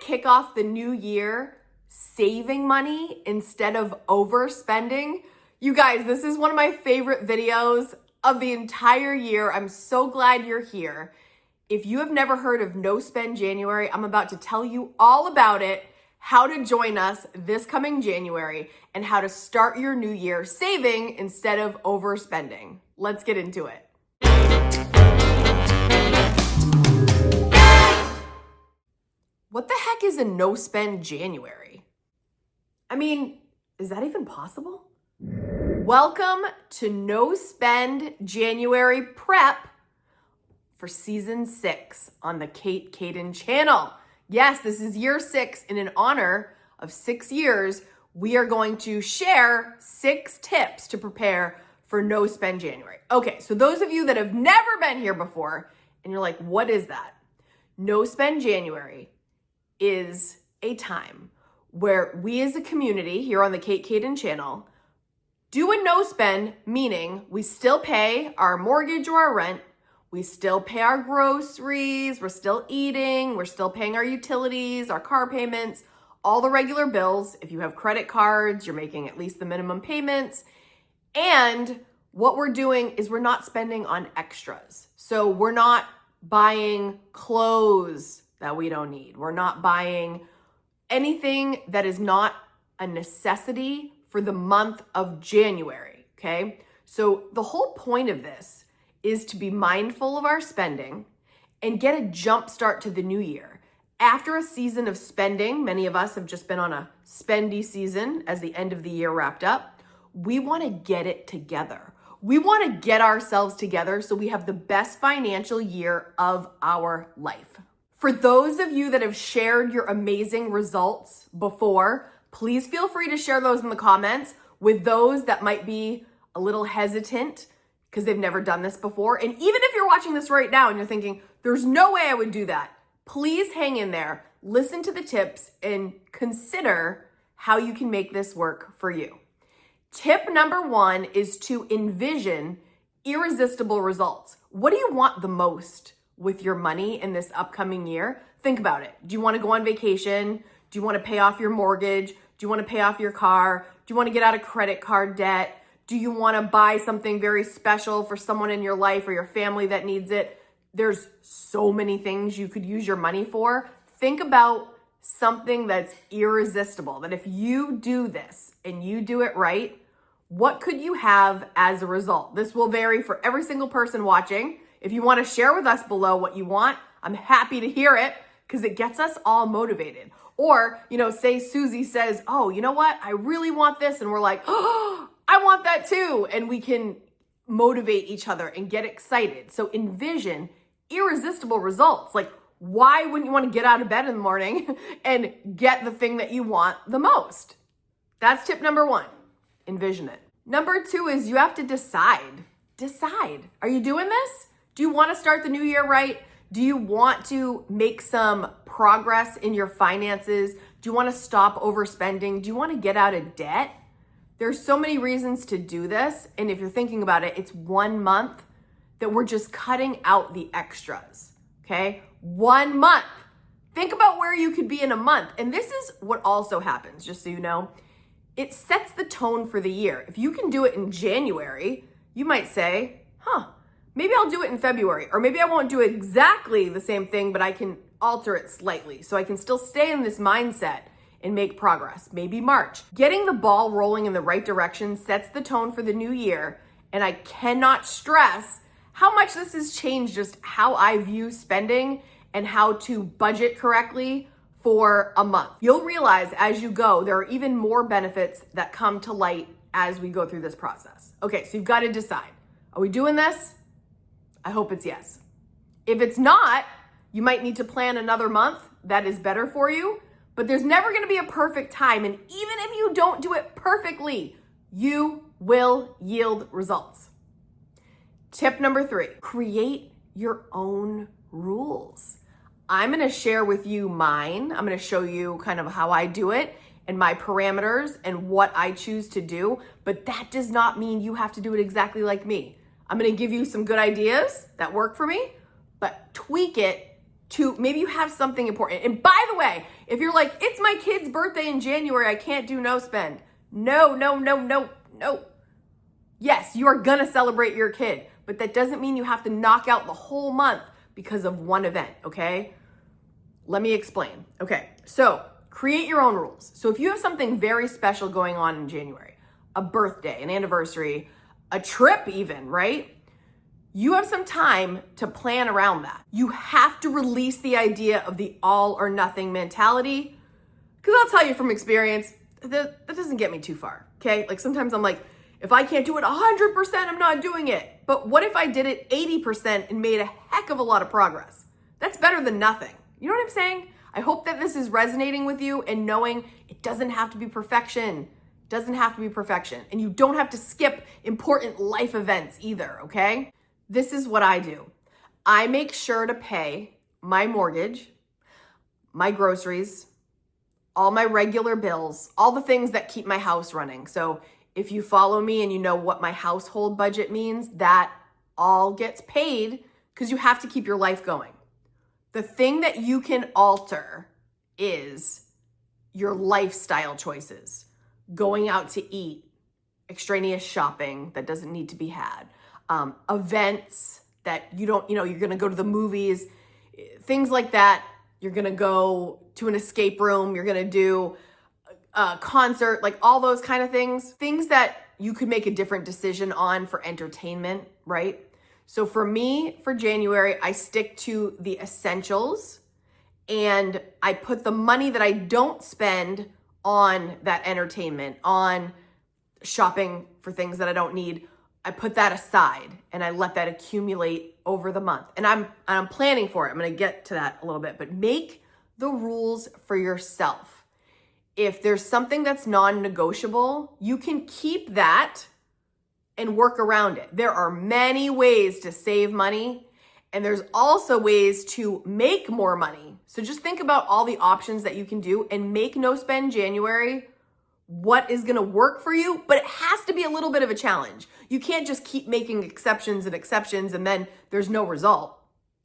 kick off the new year saving money instead of overspending? You guys, this is one of my favorite videos of the entire year. I'm so glad you're here. If you have never heard of No Spend January, I'm about to tell you all about it, how to join us this coming January, and how to start your new year saving instead of overspending. Let's get into it. What the heck is a no spend January? I mean, is that even possible? Welcome to No Spend January Prep for season 6 on the Kaden channel. Yes, this is year 6, and in honor of 6 years, we are going to share 6 tips to prepare for No Spend January. Okay, so those of you that have never been here before, and you're like, what is that? No Spend January is a time where we as a community here on the Kaden channel do a no spend, meaning we still pay our mortgage or our rent, we still pay our groceries, we're still eating, we're still paying our utilities, our car payments, all the regular bills. If you have credit cards, you're making at least the minimum payments. And what we're doing is we're not spending on extras. So we're not buying clothes that we don't need. We're not buying anything that is not a necessity for the month of January, okay? So the whole point of this is to be mindful of our spending and get a jump start to the new year. After a season of spending, many of us have just been on a spendy season as the end of the year wrapped up. We want to get it together. We want to get ourselves together so we have the best financial year of our life. For those of you that have shared your amazing results before, please feel free to share those in the comments with those that might be a little hesitant because they've never done this before. And even if you're watching this right now and you're thinking, there's no way I would do that, please hang in there, listen to the tips, and consider how you can make this work for you. Tip number 1 is to envision irresistible results. What do you want the most with your money in this upcoming year? Think about it. Do you want to go on vacation? Do you want to pay off your mortgage? Do you want to pay off your car? Do you want to get out of credit card debt? Do you want to buy something very special for someone in your life or your family that needs it? There's so many things you could use your money for. Think about something that's irresistible, that if you do this and you do it right, what could you have as a result? This will vary for every single person watching. If you want to share with us below what you want, I'm happy to hear it because it gets us all motivated. Or, say Susie says, oh, you know what? I really want this. And we're like, oh, I want that too. And we can motivate each other and get excited. So envision irresistible results. Like, why wouldn't you want to get out of bed in the morning and get the thing that you want the most? That's tip number 1. Envision it. Number 2 is you have to decide. Decide. Are you doing this? Do you want to start the new year right? Do you want to make some progress in your finances? Do you want to stop overspending? Do you want to get out of debt? There's so many reasons to do this. And if you're thinking about it, it's 1 month that we're just cutting out the extras, okay? 1 month. Think about where you could be in a month. And this is what also happens, just so you know. It sets the tone for the year. If you can do it in January, you might say, maybe I'll do it in February, or maybe I won't do exactly the same thing, but I can alter it slightly so I can still stay in this mindset and make progress. Maybe March. Getting the ball rolling in the right direction sets the tone for the new year, and I cannot stress how much this has changed just how I view spending and how to budget correctly for a month. You'll realize as you go, there are even more benefits that come to light as we go through this process. Okay, so you've got to decide. Are we doing this? I hope it's yes. If it's not, you might need to plan another month that is better for you, but there's never going to be a perfect time. And even if you don't do it perfectly, you will yield results. Tip number 3, create your own rules. I'm going to share with you mine. I'm going to show you kind of how I do it and my parameters and what I choose to do, but that does not mean you have to do it exactly like me. I'm going to give you some good ideas that work for me, but tweak it maybe you have something important. And by the way, if you're like, it's my kid's birthday in January, I can't do no spend. No. Yes, you are gonna celebrate your kid, but that doesn't mean you have to knock out the whole month because of one event, okay? Let me explain. Okay, so create your own rules. So if you have something very special going on in January, a birthday, an anniversary, a trip even, right? You have some time to plan around that. You have to release the idea of the all or nothing mentality, because I'll tell you from experience, that doesn't get me too far, okay? Like sometimes I'm like, if I can't do it 100%, I'm not doing it. But what if I did it 80% and made a heck of a lot of progress? That's better than nothing. You know what I'm saying? I hope that this is resonating with you and knowing it doesn't have to be perfection. It doesn't have to be perfection. And you don't have to skip important life events either, okay? This is what I do. I make sure to pay my mortgage, my groceries, all my regular bills, all the things that keep my house running. So if you follow me and you know what my household budget means, that all gets paid because you have to keep your life going. The thing that you can alter is your lifestyle choices, going out to eat, extraneous shopping that doesn't need to be had, events that you don't, you're going to go to the movies, things like that. You're going to go to an escape room. You're going to do a concert, like all those kind of things that you could make a different decision on for entertainment, right? So for me, for January, I stick to the essentials and I put the money that I don't spend on that entertainment, on shopping for things that I don't need. I put that aside and I let that accumulate over the month. And I'm planning for it. I'm going to get to that a little bit, but make the rules for yourself. If there's something that's non-negotiable, you can keep that and work around it. There are many ways to save money, and there's also ways to make more money. So just think about all the options that you can do and make no spend January what is going to work for you, but it has to be a little bit of a challenge. You can't just keep making exceptions and then there's no result.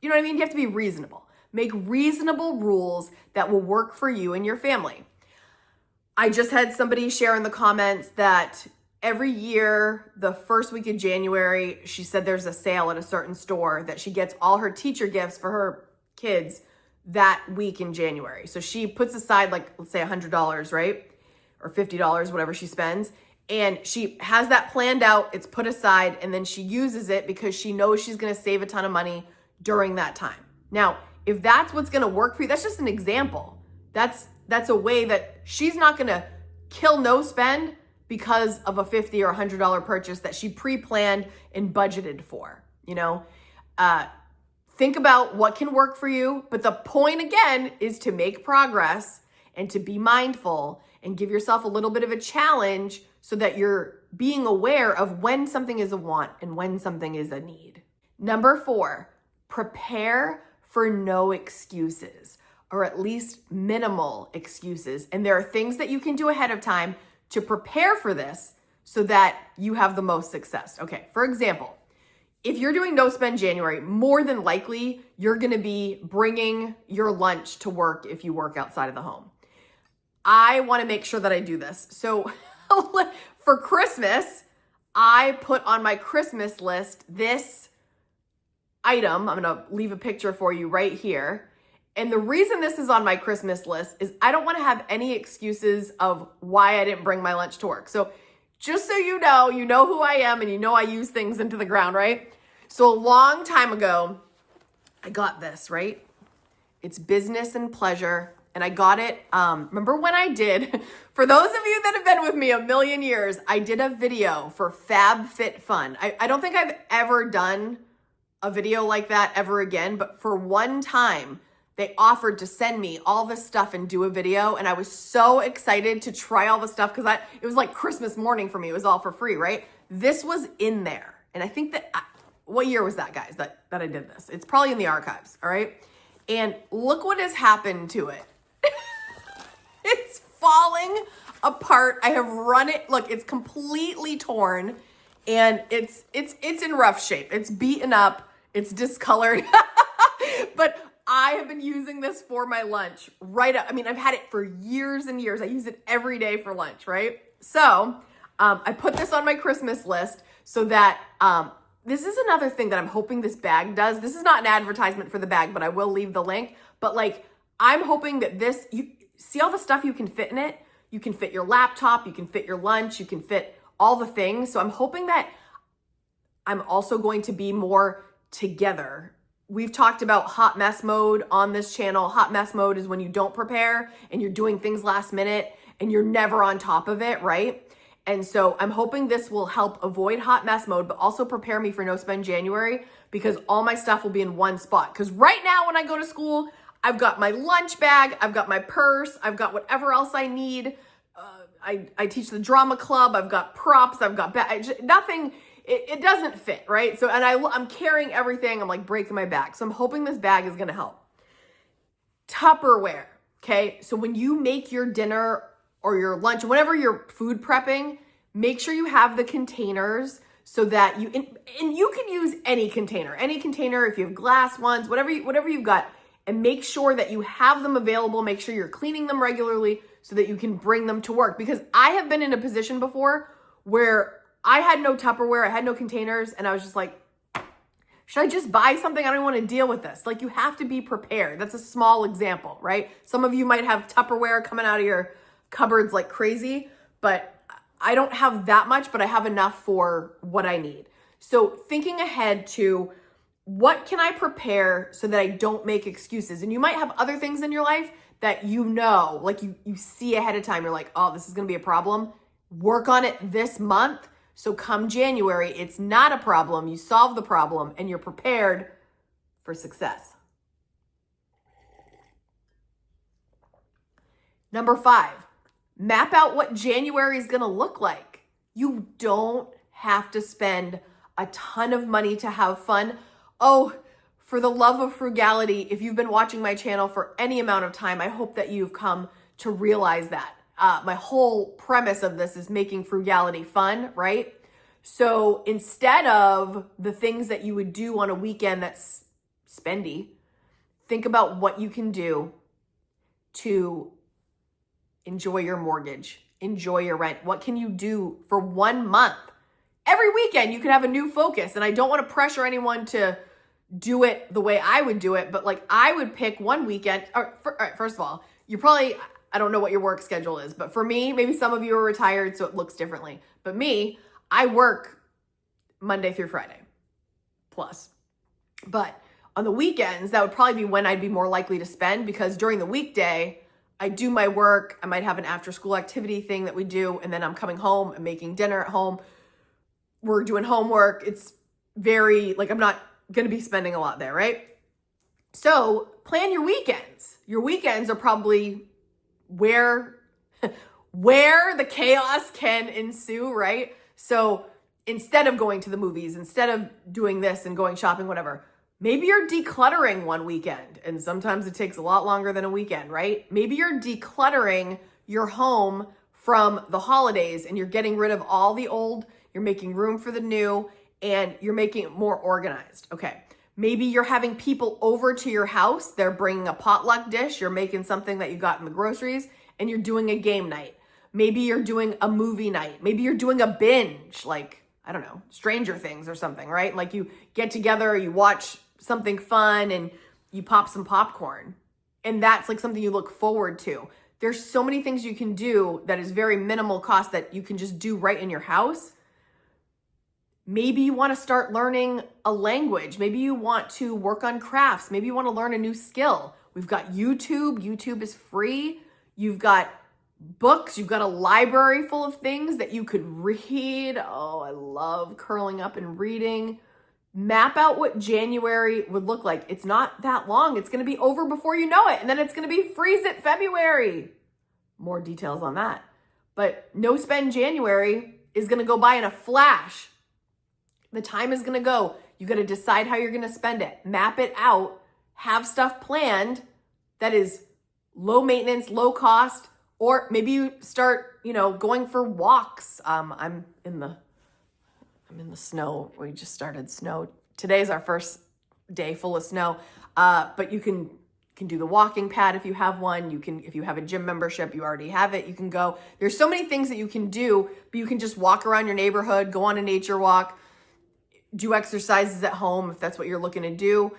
You know what I mean? You have to be reasonable. Make reasonable rules that will work for you and your family. I just had somebody share in the comments that every year, the first week of January, she said there's a sale at a certain store that she gets all her teacher gifts for her kids that week in January. So she puts aside like, let's say $100, right? Or $50, whatever she spends. And she has that planned out, it's put aside, and then she uses it because she knows she's gonna save a ton of money during that time. Now, if that's what's gonna work for you, that's just an example. That's a way that she's not gonna kill no spend because of a $50 or $100 purchase that she pre-planned and budgeted for, Think about what can work for you, but the point again is to make progress and to be mindful and give yourself a little bit of a challenge so that you're being aware of when something is a want and when something is a need. Number 4, prepare for no excuses, or at least minimal excuses. And there are things that you can do ahead of time to prepare for this so that you have the most success. Okay, for example, if you're doing no spend January, more than likely you're gonna be bringing your lunch to work if you work outside of the home. I wanna make sure that I do this. So for Christmas, I put on my Christmas list this item. I'm gonna leave a picture for you right here. And the reason this is on my Christmas list is I don't wanna have any excuses of why I didn't bring my lunch to work. So just so you know who I am and you know I use things into the ground, right? So a long time ago, I got this, right? It's business and pleasure. And I got it, remember when I did, for those of you that have been with me a million years, I did a video for FabFitFun. I don't think I've ever done a video like that ever again, but for one time, they offered to send me all this stuff and do a video. And I was so excited to try all the stuff because it was like Christmas morning for me. It was all for free, right? This was in there. And I think that, what year was that, guys, that I did this? It's probably in the archives, all right? And look what has happened to it. It's falling apart. I have run it. Look, it's completely torn and it's in rough shape. It's beaten up. It's discolored. But I have been using this for my lunch right up. I mean, I've had it for years and years. I use it every day for lunch, right? So I put this on my Christmas list so that this is another thing that I'm hoping this bag does. This is not an advertisement for the bag, but I will leave the link. But like, I'm hoping that this, you see all the stuff you can fit in it? You can fit your laptop, you can fit your lunch, you can fit all the things. So I'm hoping that I'm also going to be more together. We've talked about hot mess mode on this channel. Hot mess mode is when you don't prepare and you're doing things last minute and you're never on top of it, right? And so I'm hoping this will help avoid hot mess mode, but also prepare me for No Spend January, because all my stuff will be in one spot. Because right now when I go to school, I've got my lunch bag, I've got my purse, I've got whatever else I need. I teach the drama club, I've got props, I've got nothing. It doesn't fit, right? So, and I'm carrying everything. I'm like breaking my back. So I'm hoping this bag is going to help. Tupperware. Okay. So when you make your dinner or your lunch, whenever you're food prepping, make sure you have the containers so that and you can use any container if you have glass ones, whatever you've got, and make sure that you have them available. Make sure you're cleaning them regularly so that you can bring them to work. Because I have been in a position before where I had no Tupperware, I had no containers, and I was just like, should I just buy something? I don't want to deal with this. Like, you have to be prepared. That's a small example, right? Some of you might have Tupperware coming out of your cupboards like crazy, but I don't have that much, but I have enough for what I need. So thinking ahead to what can I prepare so that I don't make excuses? And you might have other things in your life that like you see ahead of time. You're like, oh, this is going to be a problem. Work on it this month. So come January, it's not a problem. You solve the problem and you're prepared for success. Number 5, map out what January is going to look like. You don't have to spend a ton of money to have fun. Oh, for the love of frugality, if you've been watching my channel for any amount of time, I hope that you've come to realize that. My whole premise of this is making frugality fun, right? So instead of the things that you would do on a weekend that's spendy, think about what you can do to enjoy your mortgage, enjoy your rent. What can you do for 1 month? Every weekend you can have a new focus. And I don't want to pressure anyone to do it the way I would do it, but like I would pick one weekend. All right, first of all, I don't know what your work schedule is, but for me, maybe some of you are retired, so it looks differently. But me, I work Monday through Friday plus. But on the weekends, that would probably be when I'd be more likely to spend, because during the weekday, I do my work. I might have an after school activity thing that we do, and then I'm coming home and making dinner at home. We're doing homework. It's very, like, I'm not going to be spending a lot there, right? So plan your weekends. Your weekends are probably where the chaos can ensue, right? So instead of going to the movies, instead of doing this and going shopping, whatever, maybe you're decluttering one weekend, and sometimes it takes a lot longer than a weekend, right? Maybe you're decluttering your home from the holidays and you're getting rid of all the old, you're making room for the new, and you're making it more organized. Okay. Maybe you're having people over to your house. They're bringing a potluck dish. You're making something that you got in the groceries, and you're doing a game night. Maybe you're doing a movie night. Maybe you're doing a binge, like, I don't know, Stranger Things or something, right? Like you get together, you watch something fun, and you pop some popcorn. And that's like something you look forward to. There's so many things you can do that is very minimal cost that you can just do right in your house. Maybe you want to start learning a language. Maybe you want to work on crafts. Maybe you want to learn a new skill. We've got YouTube. YouTube is free. You've got books. You've got a library full of things that you could read. Oh, I love curling up and reading. Map out what January would look like. It's not that long. It's going to be over before you know it. And then it's going to be freeze it February. More details on that. But no spend January is going to go by in a flash. The time is going to go. You got to decide how you're going to spend it. Map it out. Have stuff planned that is low maintenance, low cost, or maybe you start, going for walks. I'm in the snow. We just started snow. Today's our first day full of snow. But you can can do the walking pad if you have one. You can, if you have a gym membership, you already have it. You can go. There's so many things that you can do, but you can just walk around your neighborhood, go on a nature walk, do exercises at home if that's what you're looking to do.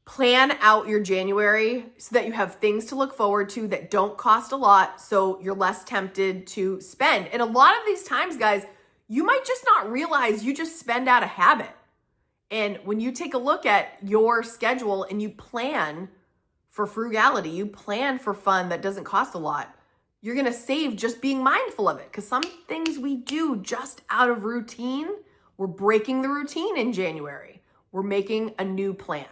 Plan out your January so that you have things to look forward to that don't cost a lot, so you're less tempted to spend. And a lot of these times, guys, you might just not realize you just spend out of habit. And when you take a look at your schedule and you plan for frugality, you plan for fun that doesn't cost a lot, you're going to save just being mindful of it. Because some things we do just out of routine, we're breaking the routine in January. We're making a new plan.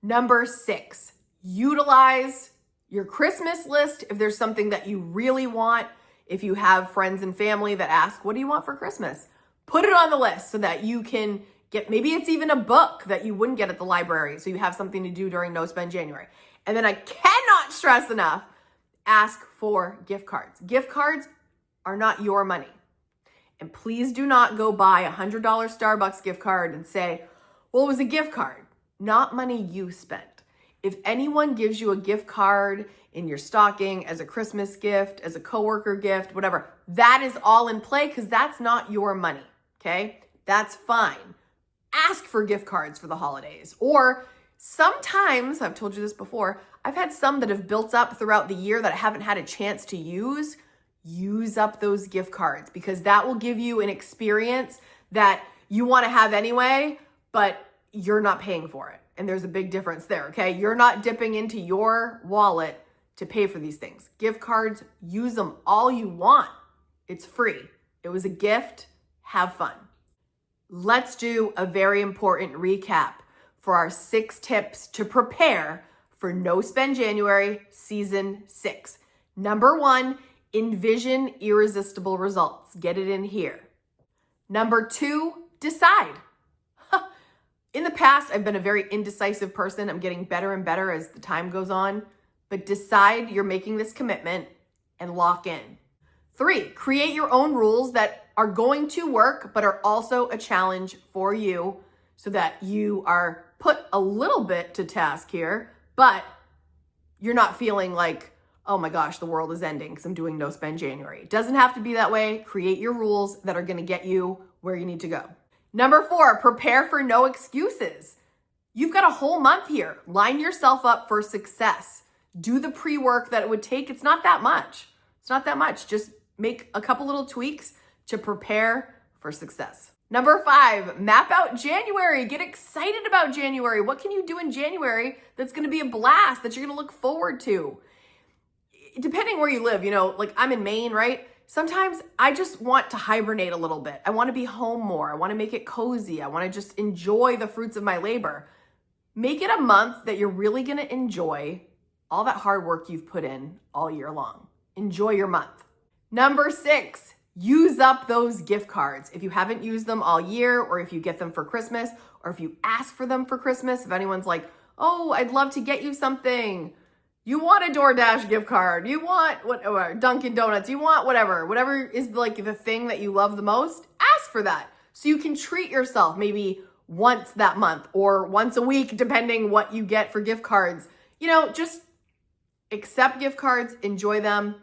Number 6, utilize your Christmas list if there's something that you really want. If you have friends and family that ask, what do you want for Christmas? Put it on the list so that you can get, maybe it's even a book that you wouldn't get at the library, so you have something to do during No Spend January. And then I cannot stress enough, ask for gift cards. Gift cards are not your money. And please do not go buy a $100 Starbucks gift card and say, well, it was a gift card. Not money you spent. If anyone gives you a gift card in your stocking as a Christmas gift, as a coworker gift, whatever, that is all in play because that's not your money, okay? That's fine. Ask for gift cards for the holidays. Or sometimes, I've told you this before, I've had some that have built up throughout the year that I haven't had a chance to use. Use up those gift cards because that will give you an experience that you want to have anyway, but you're not paying for it. And there's a big difference there, okay? You're not dipping into your wallet to pay for these things. Gift cards, use them all you want. It's free. It was a gift. Have fun. Let's do a very important recap for our 6 tips to prepare for No Spend January Season 6. Number 1, envision irresistible results. Get it in here. Number 2, decide. In the past, I've been a very indecisive person. I'm getting better and better as the time goes on. But decide you're making this commitment and lock in. 3, create your own rules that are going to work, but are also a challenge for you so that you are put a little bit to task here, but you're not feeling like, oh my gosh, the world is ending because I'm doing No Spend January. It doesn't have to be that way. Create your rules that are going to get you where you need to go. Number 4, prepare for no excuses. You've got a whole month here. Line yourself up for success. Do the pre-work that it would take. It's not that much. It's not that much. Just make a couple little tweaks to prepare for success. Number 5, map out January. Get excited about January. What can you do in January that's going to be a blast that you're going to look forward to? Depending where you live, like I'm in Maine, right? Sometimes I just want to hibernate a little bit. I want to be home more. I want to make it cozy. I want to just enjoy the fruits of my labor. Make it a month that you're really going to enjoy all that hard work you've put in all year long. Enjoy your month. Number 6, use up those gift cards. If you haven't used them all year, or if you get them for Christmas, or if you ask for them for Christmas, if anyone's like, oh, I'd love to get you something. You want a DoorDash gift card. You want whatever, Dunkin' Donuts. You want whatever is like the thing that you love the most. Ask for that so you can treat yourself maybe once that month or once a week, depending what you get for gift cards. Just accept gift cards, enjoy them.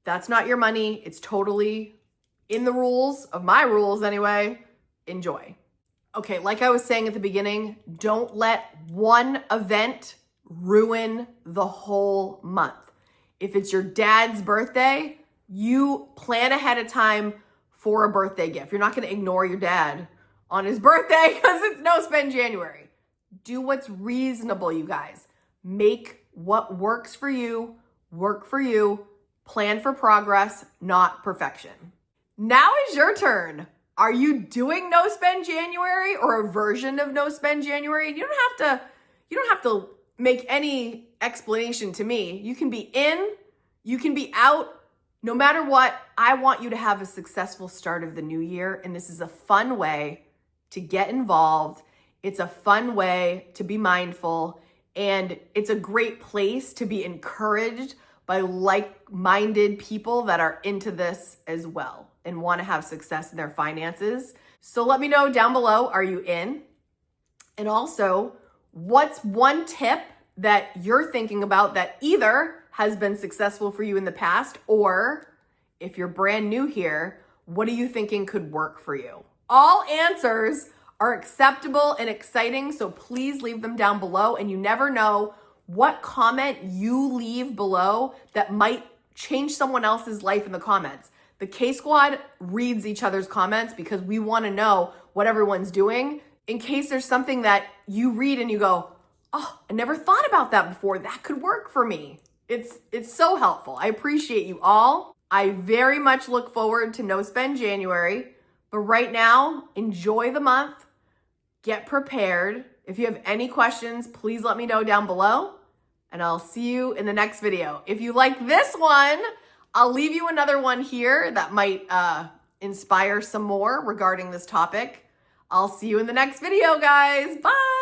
That's not your money. It's totally in the rules of my rules anyway. Enjoy. Okay, like I was saying at the beginning, don't let one event ruin the whole month. If it's your dad's birthday, you plan ahead of time for a birthday gift. You're not going to ignore your dad on his birthday because it's No Spend January. Do what's reasonable, you guys. Make what works for you work for you. Plan for progress, not perfection. Now is your turn. Are you doing No Spend January or a version of No Spend January? You don't have to make any explanation to me. You can be in, you can be out. No matter what, I want you to have a successful start of the new year. And this is a fun way to get involved. It's a fun way to be mindful. And it's a great place to be encouraged by like-minded people that are into this as well and want to have success in their finances. So let me know down below, are you in? And also, what's one tip that you're thinking about that either has been successful for you in the past, or if you're brand new here, what are you thinking could work for you? All answers are acceptable and exciting, so please leave them down below. And you never know what comment you leave below that might change someone else's life in the comments. The K Squad reads each other's comments because we want to know what everyone's doing in case there's something that you read and you go, oh, I never thought about that before. That could work for me. It's so helpful. I appreciate you all. I very much look forward to No Spend January. But right now, enjoy the month. Get prepared. If you have any questions, please let me know down below. And I'll see you in the next video. If you like this one, I'll leave you another one here that might inspire some more regarding this topic. I'll see you in the next video, guys. Bye.